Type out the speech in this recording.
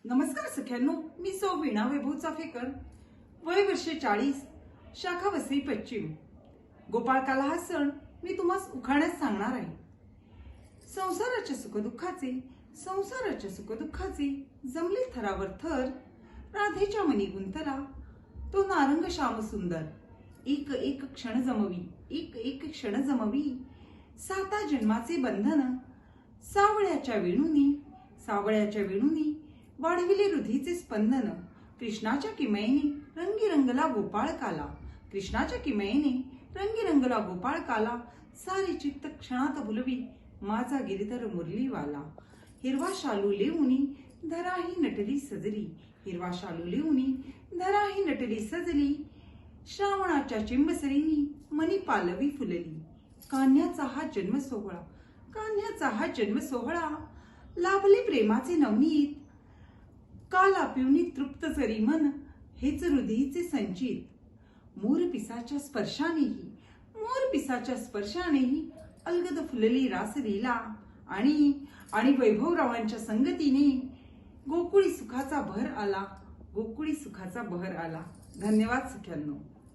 नमस्कार सख्यांनो, मी सौ वीणा वैभव चाफेकर, वय वर्ष 40, शाखा वसई पश्चिम. गोपाळकाला हा सण मी तुम्हास उखाण्यात सांगणार आहे. संसाराच्या सुखदुःखाचे जमले थरावर थर, राधेच्या मनी गुंतला तो नारंग श्याम सुंदर. एक एक क्षण जमवी साता जन्माचे बंधन, सावळ्याच्या वेणूनी वाढविले हृदयचे स्पंदन. कृष्णाच्या किमयेने रंगी रंगला गोपाळकाला, सारे चित्त क्षणात भुलवी माझा गिरिधर मुरलीवाला. हिरवा शालू लेऊनी धराही नटली सजली, श्रावणाच्या चिंबसरीनी मनी पालवी फुलली. कान्ह्याचा हा जन्म सोहळा लाभले प्रेमाचे नवनीत, काला पिवनी तृप्त जरी मन हेच हृदयीचे संचित. मोर पिसाच्या स्पर्शानेही अलगद फुलली रासलीला, आणि वैभवरावांच्या संगतीने गोकुळी सुखाचा बहर आला. धन्यवाद सख्यांनो.